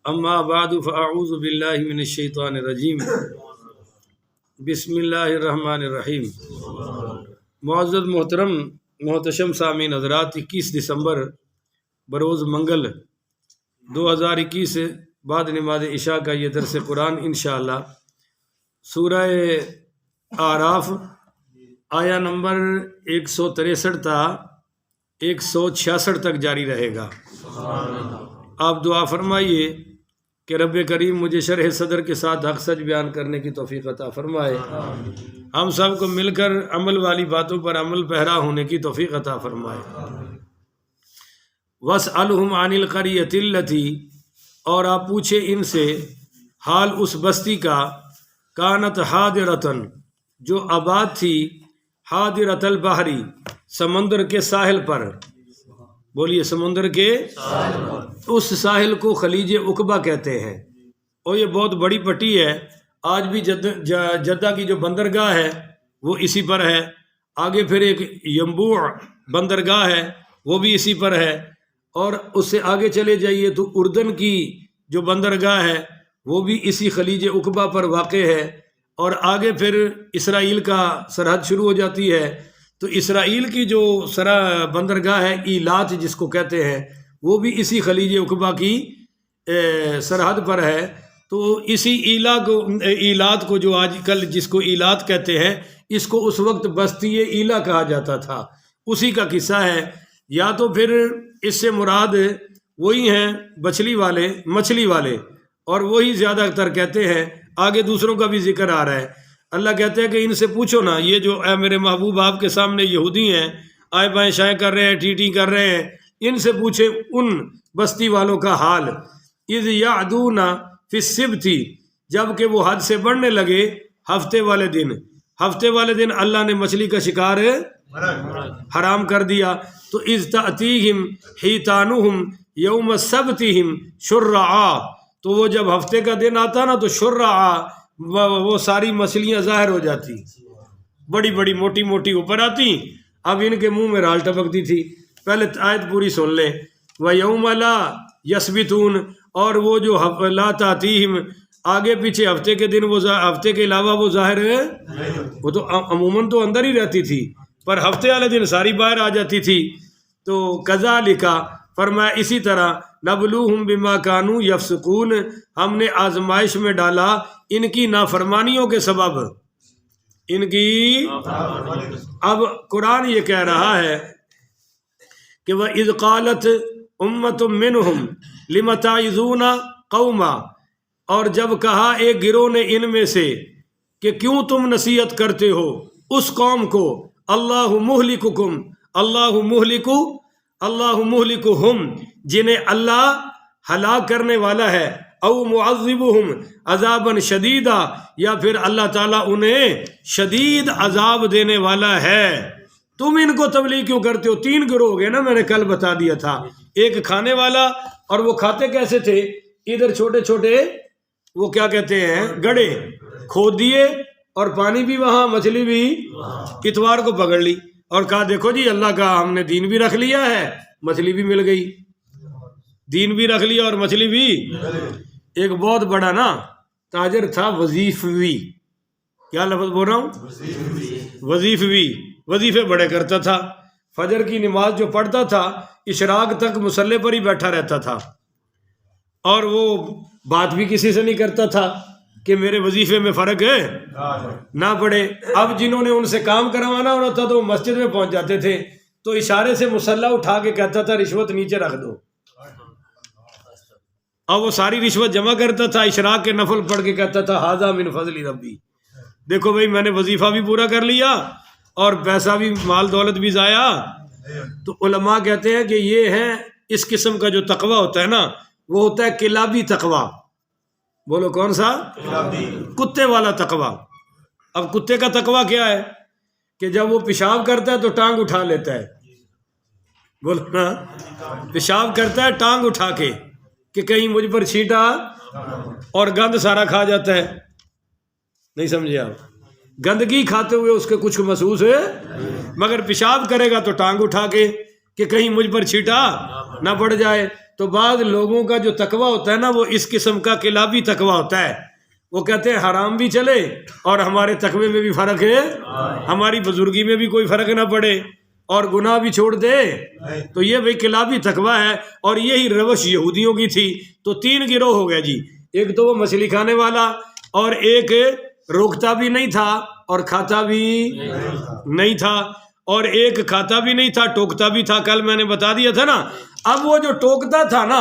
اما بعد فاعوذ باللہ من الشیطان الرجیم بسم اللہ الرحمن الرحیم۔ معزز محترم محتشم سامعین حضرات، 21 دسمبر بروز منگل 2021 بعد نماز عشاء کا یہ درس قرآن انشاءاللہ سورہ اعراف آیا نمبر 163 تا 166 تک جاری رہے گا۔ آپ دعا فرمائیے کہ رب کریم مجھے شرح صدر کے ساتھ حق سچ بیان کرنے کی توفیق عطا فرمائے، ہم سب کو مل کر عمل والی باتوں پر عمل پیرا ہونے کی توفیق عطا فرمائے۔ وَاسْأَلْهُمْ عَنِ الْقَرْيَةِ الَّتِي، اور آپ پوچھے ان سے حال اس بستی کا، کانت حاضرتن، جو آباد تھی، حاضرت البحری، سمندر کے ساحل پر، بولیے سمندر کے اس ساحل کو خلیج عقبہ کہتے ہیں، اور یہ بہت بڑی پٹی ہے۔ آج بھی جدہ کی جو بندرگاہ ہے وہ اسی پر ہے، آگے پھر ایک ینبوع بندرگاہ ہے وہ بھی اسی پر ہے، اور اس سے آگے چلے جائیے تو اردن کی جو بندرگاہ ہے وہ بھی اسی خلیج عقبہ پر واقع ہے، اور آگے پھر اسرائیل کا سرحد شروع ہو جاتی ہے، تو اسرائیل کی جو بندرگاہ ہے ایلات جس کو کہتے ہیں وہ بھی اسی خلیج عقبہ کی سرحد پر ہے۔ تو اسی ایلات کو جو آج کل جس کو ایلات کہتے ہیں، اس کو اس وقت بستی ایلا کہا جاتا تھا، اسی کا قصہ ہے۔ یا تو پھر اس سے مراد وہی ہیں مچھلی والے، اور وہی زیادہ تر کہتے ہیں، آگے دوسروں کا بھی ذکر آ رہا ہے۔ اللہ کہتے ہیں کہ ان سے پوچھو نا، یہ جو اے میرے محبوب آپ کے سامنے یہودی ہیں، آئیں بائیں شائیں کر رہے ہیں، ٹی کر رہے ہیں، ان سے پوچھے ان بستی والوں کا حال۔ اذ یعدون فی السبت، جب کہ وہ حد سے بڑھنے لگے ہفتے والے دن اللہ نے مچھلی کا شکار حرام کر دیا۔ تو اذ تأتیہم حیتانہم یوم سبتہم شرعا، تو وہ جب ہفتے کا دن آتا نا تو شرعا، وہ ساری مچھلیاں ظاہر ہو جاتی، بڑی بڑی موٹی موٹی اوپر آتی، اب ان کے منہ میں رال ٹپکتی تھی۔ پہلے آیت پوری سن لیں۔ وَيَوْمَ لَا يَسْبِتُونَ، اور وہ جو لا تَأْتِيهِمْ، آگے پیچھے ہفتے کے دن، وہ ہفتے کے علاوہ وہ ظاہر ہے، وہ تو عموماً تو اندر ہی رہتی تھی، پر ہفتے والے دن ساری باہر آ جاتی تھی۔ تو كَذَلِكَ، فرمایا اسی طرح، نبلوہم بما کانوا یفسقون، ہم نے آزمائش میں ڈالا ان کی نافرمانیوں کے سبب، ان کی۔ اب قرآن یہ کہہ رہا ہے کہ وَإِذْ قَالَتْ أُمَّةٌ مِّنْهُمْ لِمَ تَعِظُونَ قَوْمًا، اور جب کہا ایک گروہ نے ان میں سے کہ کیوں تم نصیحت کرتے ہو اس قوم کو، اللہ مہلککم، اللہ مہلکہم، جنہیں اللہ ہلاک کرنے والا ہے، او معذبہم عذابا شدیدا، یا پھر اللہ تعالیٰ انہیں شدید عذاب دینے والا ہے، تم ان کو تبلیغ کیوں کرتے ہو؟ 3 گروہ ہو گئے نا، میں نے کل بتا دیا تھا، ایک کھانے والا، اور وہ کھاتے کیسے تھے؟ ادھر چھوٹے چھوٹے وہ کیا کہتے ہیں گڑھے کھود دیے، اور پانی بھی وہاں، مچھلی بھی، اتوار کو پکڑ لی، اور کہا دیکھو جی اللہ کا ہم نے دین بھی رکھ لیا ہے، مچھلی بھی مل گئی، دین بھی رکھ لیا اور مچھلی بھی۔ ایک بہت بڑا نا تاجر تھا وظیفوی، کیا لفظ بول رہا ہوں؟ وظیفوی، وظیفے بڑے کرتا تھا، فجر کی نماز جو پڑھتا تھا اشراق تک مصلی پر ہی بیٹھا رہتا تھا، اور وہ بات بھی کسی سے نہیں کرتا تھا کہ میرے وظیفے میں فرق ہے نہ پڑے۔ اب جنہوں نے ان سے کام کروانا ہونا تھا تو وہ مسجد میں پہنچ جاتے تھے، تو اشارے سے مصلی اٹھا کے کہتا تھا رشوت نیچے رکھ دو، اور وہ ساری رشوت جمع کرتا تھا، اشراق کے نفل پڑھ کے کہتا تھا ھذا من فضل ربی، دیکھو بھائی میں نے وظیفہ بھی پورا کر لیا اور پیسہ بھی، مال دولت بھی ضائع۔ تو علماء کہتے ہیں کہ یہ ہے اس قسم کا جو تقوی ہوتا ہے نا، وہ ہوتا ہے کلابی تقوی۔ بولو کون سا؟ کتے والا تقوی۔ اب کتے کا تقوی کیا ہے کہ جب وہ پیشاب کرتا ہے تو ٹانگ اٹھا لیتا ہے، بولو نا، پیشاب کرتا ہے ٹانگ اٹھا کے کہ کہیں مجھ پر چھینٹا، اور گند سارا کھا جاتا ہے، نہیں سمجھے آپ؟ گندگی کھاتے ہوئے اس کے کچھ محسوس ہے، مگر پیشاب کرے گا تو ٹانگ اٹھا کے کہ کہیں مجھ پر چھیٹا نہ پڑ جائے۔ تو بعض لوگوں کا جو تقویٰ ہوتا ہے نا وہ اس قسم کا کلابی تقویٰ ہوتا ہے، وہ کہتے ہیں حرام بھی چلے اور ہمارے تقوی میں بھی فرق ہے، ہماری بزرگی میں بھی کوئی فرق نہ پڑے اور گناہ بھی چھوڑ دے۔ تو یہ بھئی کلابی تقویٰ ہے، اور یہی روش یہودیوں کی تھی۔ تو 3 گروہ ہو گئے جی، ایک تو وہ مچھلی کھانے والا، اور ایک روکتا بھی نہیں تھا اور کھاتا بھی نہیں تھا، اور ایک کھاتا بھی نہیں تھا ٹوکتا بھی تھا، کل میں نے بتا دیا تھا نا۔ اب وہ جو ٹوکتا تھا نا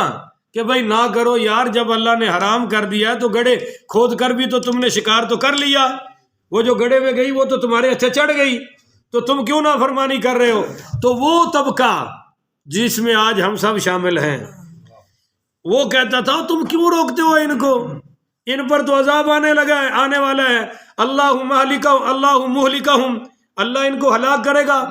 کہ بھائی نہ کرو یار، جب اللہ نے حرام کر دیا تو گڑھے کھود کر بھی تو تم نے شکار تو کر لیا، وہ جو گڑھے میں گئی وہ تو تمہارے ہتھے چڑھ گئی، تو تم کیوں نافرمانی کر رہے ہو؟ تو وہ طبقہ جس میں آج ہم سب شامل ہیں وہ کہتا تھا تم کیوں روکتے ہو ان کو، ان پر تو عذاب آنے والا ہے، اللہ مہلکہم، اللہ ان کو ہلاک کرے گا،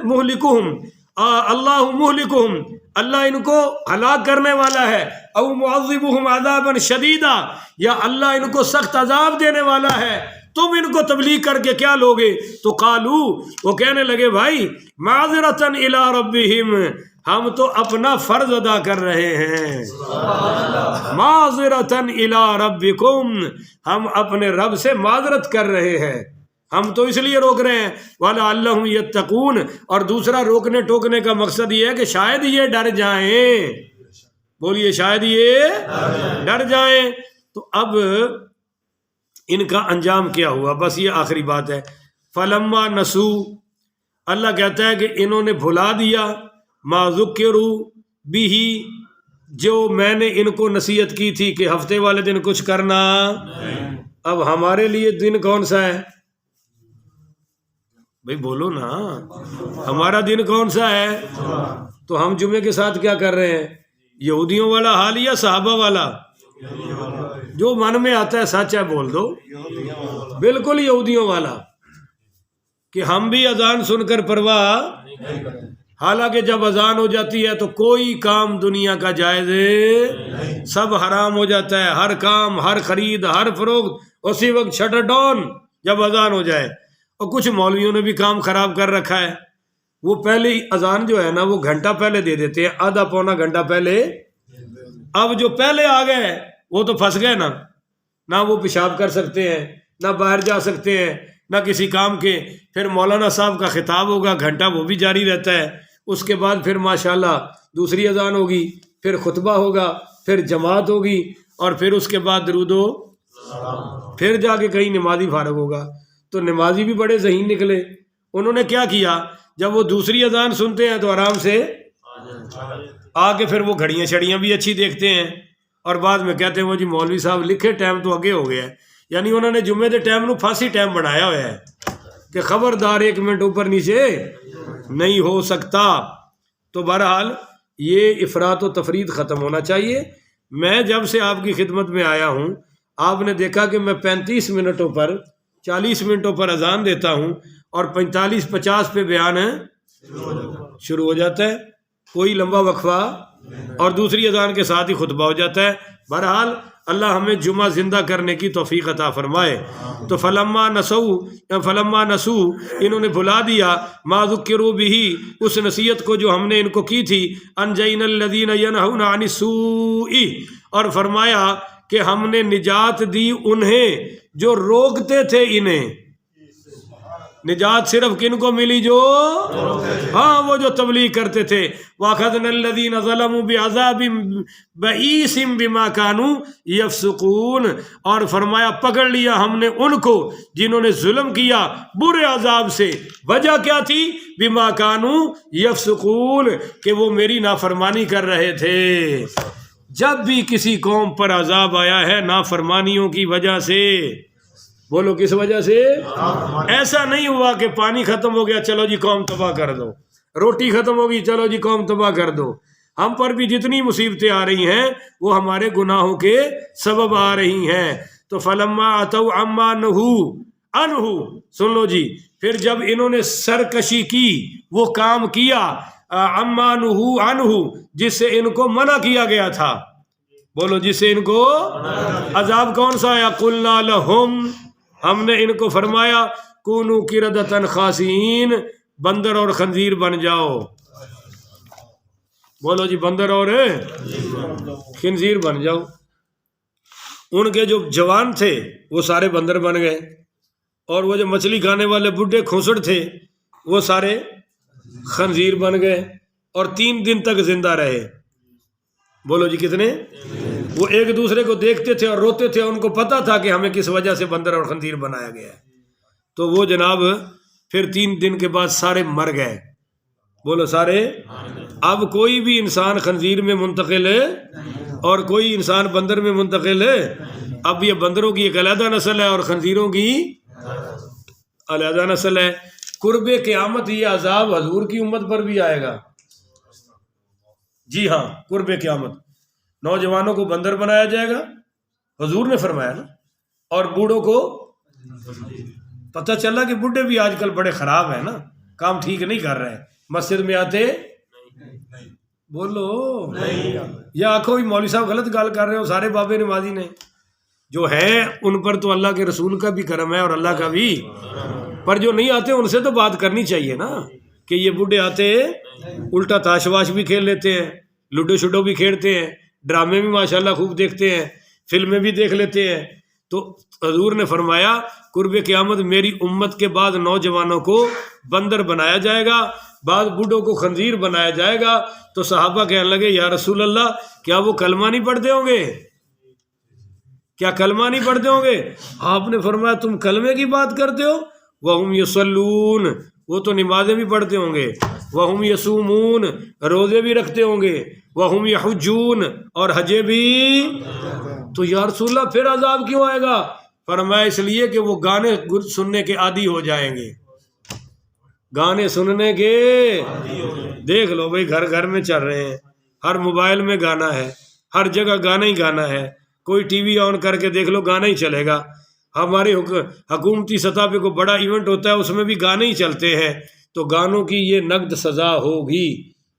مہلکہم، اللہ مہلکہم، اللہ ان کو ہلاک کرنے والا ہے، او معذبہم عذابا شدیدا، یا اللہ ان کو سخت عذاب دینے والا ہے، تم ان کو تبلیغ کر کے کیا لوگے؟ تو قالو، وہ کہنے لگے بھائی معذرتاً الی ربہم، ہم تو اپنا فرض ادا کر رہے ہیں، معذرتاً الی ربکم، ہم اپنے رب سے معذرت کر رہے ہیں، ہم تو اس لیے روک رہے ہیں، وَلَعَلَّهُمْ يَتَّقُونَ، اور دوسرا روکنے ٹوکنے کا مقصد یہ ہے کہ شاید یہ ڈر جائیں، بولیے شاید یہ ڈر جائیں۔ تو اب ان کا انجام کیا ہوا؟ بس یہ آخری بات ہے، فَلَمَّا نَسُوا، اللہ کہتا ہے کہ انہوں نے بھلا دیا، مَا ذُكِّرُوا بِهِ، جو میں نے ان کو نصیحت کی تھی کہ ہفتے والے دن کچھ کرنا۔ اب ہمارے لیے دن کون سا ہے بھئی؟ بولو نا، ہمارا دن کون سا ہے؟ تو ہم جمعے کے ساتھ کیا کر رہے ہیں؟ یہودیوں والا حال یا صحابہ والا؟ جو من میں آتا ہے سچ ہے بول دو، بالکل یہودیوں والا، کہ ہم بھی اذان سن کر پرواہ، حالانکہ جب اذان ہو جاتی ہے تو کوئی کام دنیا کا جائز سب حرام ہو جاتا ہے، ہر کام، ہر خرید، ہر فروخت اسی وقت شٹر ڈاؤن جب اذان ہو جائے۔ اور کچھ مولویوں نے بھی کام خراب کر رکھا ہے، وہ پہلے ہی اذان جو ہے نا وہ گھنٹہ پہلے دے دیتے ہیں، آدھا پونا گھنٹہ پہلے۔ اب جو پہلے آ گئے وہ تو پھنس گئے نا، نہ وہ پیشاب کر سکتے ہیں، نہ باہر جا سکتے ہیں، نہ کسی کام کے۔ پھر مولانا صاحب کا خطاب ہوگا، گھنٹہ وہ بھی جاری رہتا ہے، اس کے بعد پھر ماشاءاللہ دوسری اذان ہوگی، پھر خطبہ ہوگا، پھر جماعت ہوگی، اور پھر اس کے بعد درود و پھر جا کے کہیں نمازی فارغ ہوگا۔ تو نمازی بھی بڑے ذہین نکلے، انہوں نے کیا کیا، جب وہ دوسری اذان سنتے ہیں تو آرام سے آ کے پھر وہ گھڑیاں شڑیاں بھی اچھی دیکھتے ہیں، اور بعد میں کہتے ہیں وہ جی مولوی صاحب لکھے ٹائم تو اگے ہو گیا ہے، یعنی انہوں نے جمعے دے ٹائم نو پھانسی ٹائم بنایا ہوا ہے کہ خبردار 1 منٹ اوپر نیچے نہیں ہو سکتا۔ تو بہرحال یہ افراط و تفرید ختم ہونا چاہیے۔ میں جب سے آپ کی خدمت میں آیا ہوں آپ نے دیکھا کہ میں 35 منٹوں پر 40 منٹوں پر اذان دیتا ہوں اور 45-50 پہ بیان شروع ہو جاتا ہے، کوئی لمبا وقفہ، اور دوسری اذان کے ساتھ ہی خطبہ ہو جاتا ہے۔ بہرحال اللہ ہمیں جمعہ زندہ کرنے کی توفیق عطا فرمائے۔ تو فلما نسو، انہوں نے بھلا دیا، ما ذکروا بہ، اس نصیحت کو جو ہم نے ان کو کی تھی، انجینا الذین ینہون عن السوء، اور فرمایا کہ ہم نے نجات دی انہیں جو روکتے تھے انہیں۔ نجات صرف کن کو ملی؟ جو ہاں وہ جو تبلیغ کرتے تھے۔ وَأَخَذْنَا الَّذِينَ ظَلَمُوا بِعَذَابٍ بَئِيسٍ بِمَا كَانُوا يَفْسُقُونَ، اور فرمایا پکڑ لیا ہم نے ان کو جنہوں نے ظلم کیا برے عذاب سے۔ وجہ کیا تھی؟ بِمَا كَانُوا يَفْسُقُونَ، کہ وہ میری نافرمانی کر رہے تھے۔ جب بھی کسی قوم پر عذاب آیا ہے نافرمانیوں کی وجہ سے، بولو کس وجہ سے؟ ایسا نہیں ہوا کہ پانی ختم ہو گیا چلو جی قوم تباہ کر دو، روٹی ختم ہوگی چلو جی قوم تباہ کر دو۔ ہم پر بھی جتنی مصیبتیں آ رہی ہیں وہ ہمارے گناہوں کے سبب آ رہی ہیں۔ تو فلما اتوا عما نہوا عنہ، سن لو جی، پھر جب انہوں نے سرکشی کی، وہ کام کیا، عما نہوا عنہ، جس سے ان کو منع کیا گیا تھا، بولو جس سے ان کو عذاب کون سا آیا؟ قلنا لہم، ہم نے ان کو فرمایا کونوا قردۃ خاسئین، بندر اور خنزیر بن جاؤ۔ بولو جی بندر اور خنزیر بن جاؤ۔ ان کے جو جوان تھے وہ سارے بندر بن گئے، اور وہ جو مچھلی کھانے والے بڈھے کھوسڑ تھے وہ سارے خنزیر بن گئے، اور 3 دن تک زندہ رہے۔ بولو جی کتنے؟ وہ ایک دوسرے کو دیکھتے تھے اور روتے تھے، ان کو پتا تھا کہ ہمیں کس وجہ سے بندر اور خنزیر بنایا گیا ہے۔ تو وہ جناب پھر 3 دن کے بعد سارے مر گئے۔ بولو سارے۔ اب کوئی بھی انسان خنزیر میں منتقل ہے اور کوئی انسان بندر میں منتقل ہے۔ اب یہ بندروں کی ایک علیحدہ نسل ہے اور خنزیروں کی علیحدہ نسل ہے۔ قرب قیامت یہ عذاب حضور کی امت پر بھی آئے گا۔ جی ہاں، قرب قیامت نوجوانوں کو بندر بنایا جائے گا، حضور نے فرمایا نا، اور بوڑھوں کو پتہ چلا کہ بوڑھے بھی آج کل بڑے خراب ہیں نا، کام ٹھیک نہیں کر رہے ہیں، مسجد میں آتے بولو یا آنکھوں بھی مولوی صاحب غلط گال کر رہے ہو، سارے بابے نمازی نے جو ہیں ان پر تو اللہ کے رسول کا بھی کرم ہے اور اللہ کا بھی، پر جو نہیں آتے ان سے تو بات کرنی چاہیے نا کہ یہ بوڑھے آتے الٹا تاش واش بھی کھیل لیتے ہیں، لوڈو شوڈو بھی کھیلتے ہیں، ڈرامے بھی ماشاءاللہ خوب دیکھتے ہیں، فلمیں بھی دیکھ لیتے ہیں۔ تو حضور نے فرمایا قرب قیامت میری امت کے بعد نوجوانوں کو بندر بنایا جائے گا، بعد بوڑھوں کو خنزیر بنایا جائے گا۔ تو صحابہ کہنے لگے یا رسول اللہ کیا وہ کلمہ نہیں پڑھتے ہوں گے؟ کیا کلمہ نہیں پڑھتے ہوں گے؟ آپ نے فرمایا تم کلمے کی بات کرتے ہو، وَهُمْ يُصَلُّونَ، وہ تو نمازیں بھی پڑھتے ہوں گے، وَهُمْ يَصُومُونَ، روزے بھی رکھتے ہوں گے، وَهُمْ يَحُجُّونَ، اور حجے بھی۔ تو یا رسول اللہ پھر عذاب کیوں آئے گا؟ فرمایا اس لیے کہ وہ گانے سننے کے عادی ہو جائیں گے، گانے سننے کے۔ دیکھ لو بھائی، گھر گھر میں چل رہے ہیں، ہر موبائل میں گانا ہے، ہر جگہ گانا ہی گانا ہے، کوئی ٹی وی آن کر کے دیکھ لو گانا ہی چلے گا۔ ہماری حکومتی سطح پہ کوئی بڑا ایونٹ ہوتا ہے اس میں بھی گانے ہی چلتے ہیں، تو گانوں کی یہ نقد سزا ہوگی۔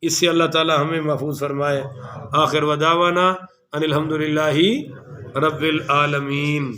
اس سے اللہ تعالی ہمیں محفوظ فرمائے۔ آخر ودعوانا ان الحمدللہ رب العالمین۔